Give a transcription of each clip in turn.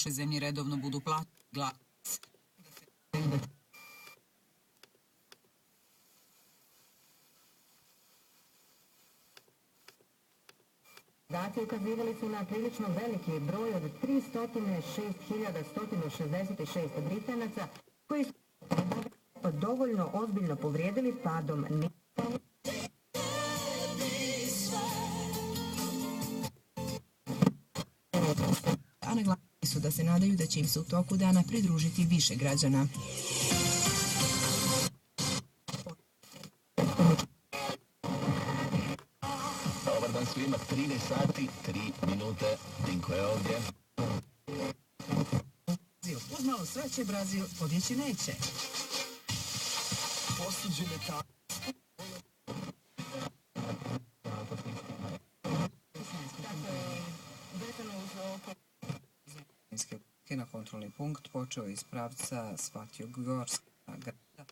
naše zemlje redovno budu platili Podaci ukazivali su na prilično veliki broj od 306.166 Britanaca koji su dovoljno ozbiljno povrijedili padom a naglasili su da se nadaju da će im se u toku dana pridružiti više građana. Dobar dan svima, 13 sati, 3 minute, Dinko je ovdje. Uz malo sreće Brazil pobjeći neće. Posuđene ta... Na kontrolni punkt počeo iz pravca Svatjogorska grada.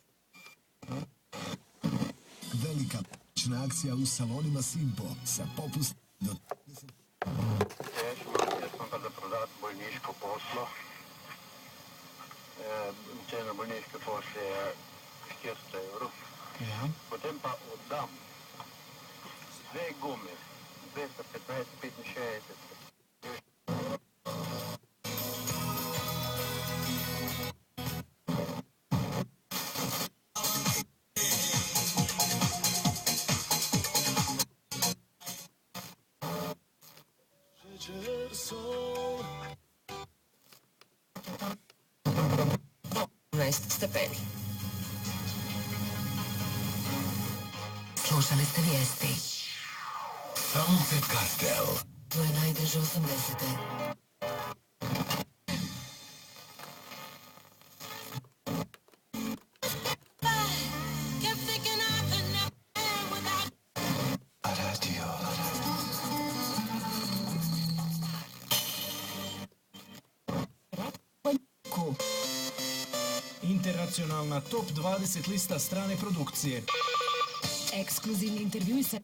Velika p***čna akcija u salonima Simpo sa popust do... Jesam pa da prodati bolniško poslo. Cena bolniške posle je 400 evrov. Ja. Potem pa oddam dve gume, 215, 65. Stepeni. Slušali ste vijesti. Sunset Castel. To je najteže 80. Internacionalna top 20 lista strane produkcije. Ekskluzivni intervju sa